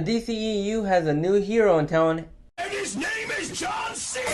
The DCEU has a new hero in town, and his name is John Cena!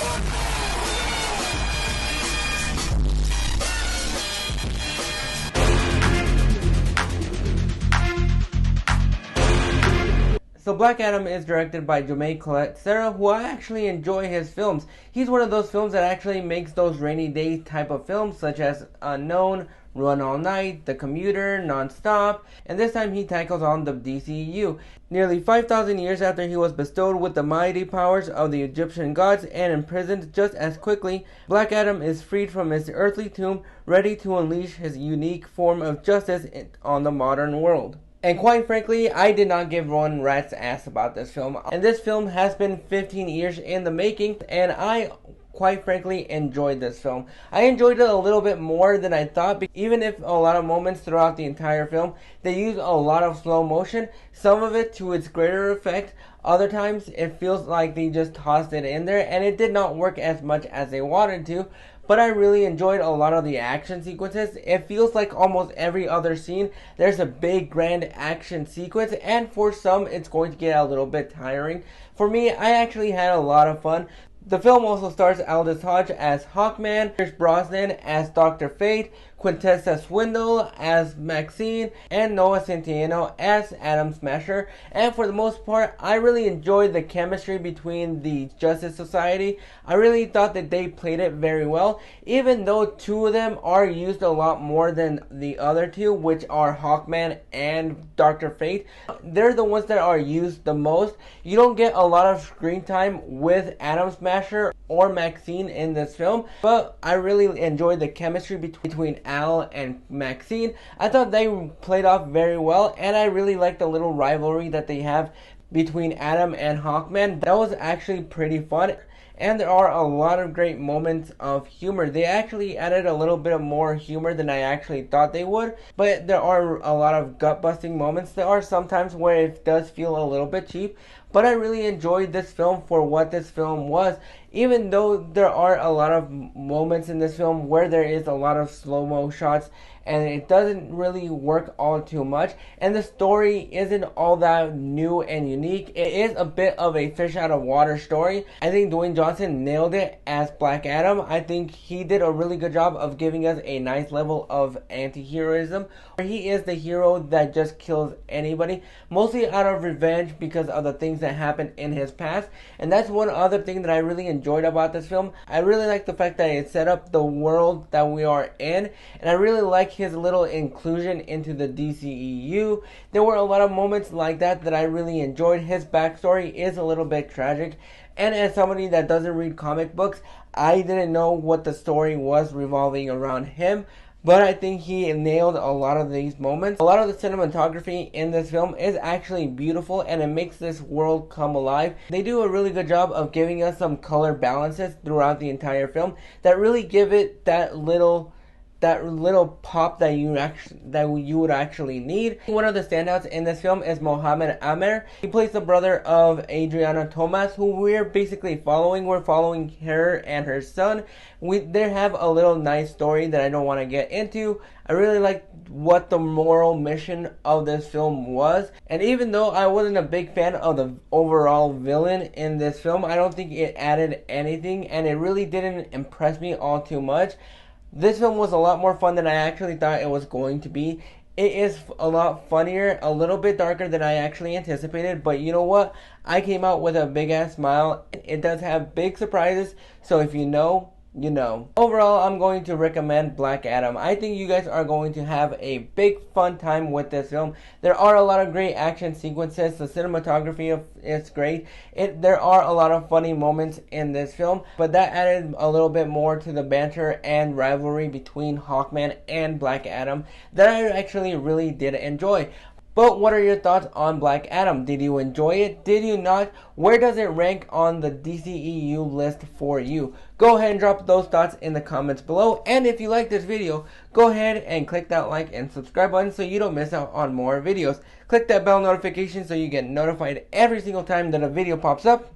So Black Adam is directed by Jamaica, who I actually enjoy his films. He's one of those films that actually makes those rainy day type of films, such as Unknown, Run All Night, The Commuter, Non-Stop, and this time he tackles on the DCEU. Nearly 5,000 years after he was bestowed with the mighty powers of the Egyptian gods and imprisoned just as quickly, Black Adam is freed from his earthly tomb, ready to unleash his unique form of justice on the modern world. And quite frankly, I did not give one rat's ass about this film. And this film has been 15 years in the making, and I quite frankly enjoyed this film. I enjoyed it a little bit more than I thought, even if a lot of moments throughout the entire film, they use a lot of slow motion, some of it to its greater effect. Other times, it feels like they just tossed it in there, and it did not work as much as they wanted to. But I really enjoyed a lot of the action sequences. It feels like almost every other scene, there's a big grand action sequence, and for some, it's going to get a little bit tiring. For me, I actually had a lot of fun. The film also stars Aldous Hodge as Hawkman, Pierce Brosnan as Dr. Fate, Quintessa Swindle as Maxine, and Noah Centineo as Atom Smasher. And for the most part, I really enjoyed the chemistry between the Justice Society. I really thought that they played it very well, even though two of them are used a lot more than the other two, which are Hawkman and Dr. Fate. They're the ones that are used the most. You don't get a lot of screen time with Atom Smasher or Maxine in this film, but I really enjoyed the chemistry between Al and Maxine. I thought they played off very well, and I really liked the little rivalry that they have between Adam and Hawkman. That was actually pretty fun. And there are a lot of great moments of humor. They actually added a little bit of more humor than I actually thought they would. But there are a lot of gut-busting moments. There are sometimes where it does feel a little bit cheap. But I really enjoyed this film for what this film was. Even though there are a lot of moments in this film where there is a lot of slow-mo shots, and it doesn't really work all too much, and the story isn't all that new and unique. It is a bit of a fish out of water story. I think Dwayne Johnson nailed it as Black Adam. I think he did a really good job of giving us a nice level of anti-heroism. He is the hero that just kills anybody, mostly out of revenge because of the things that happened in his past. And that's one other thing that I really enjoyed about this film. I really like the fact that it set up the world that we are in, and I really like his little inclusion into the DCEU. There were a lot of moments like that I really enjoyed. His backstory is a little bit tragic, and as somebody that doesn't read comic books, I didn't know what the story was revolving around him. But I think he nailed a lot of these moments. A lot of the cinematography in this film is actually beautiful, and it makes this world come alive. They do a really good job of giving us some color balances throughout the entire film that really give it that little pop that you would actually need. One of the standouts in this film is Mohamed Amer. He plays the brother of Adriana Thomas, who we're basically following. We're following her and her son. They have a little nice story that I don't want to get into. I really liked what the moral mission of this film was. And even though I wasn't a big fan of the overall villain in this film, I don't think it added anything, and it really didn't impress me all too much. This film was a lot more fun than I actually thought it was going to be. It is a lot funnier, a little bit darker than I actually anticipated, but you know what? I came out with a big ass smile. It does have big surprises, so if you know, you know. Overall, I'm going to recommend Black Adam. I think you guys are going to have a big fun time with this film. There are a lot of great action sequences. The cinematography is great. There are a lot of funny moments in this film, but that added a little bit more to the banter and rivalry between Hawkman and Black Adam that I actually really did enjoy. But what are your thoughts on Black Adam? Did you enjoy it? Did you not? Where does it rank on the DCEU list for you? Go ahead and drop those thoughts in the comments below. And if you like this video, go ahead and click that like and subscribe button so you don't miss out on more videos. Click that bell notification so you get notified every single time that a video pops up.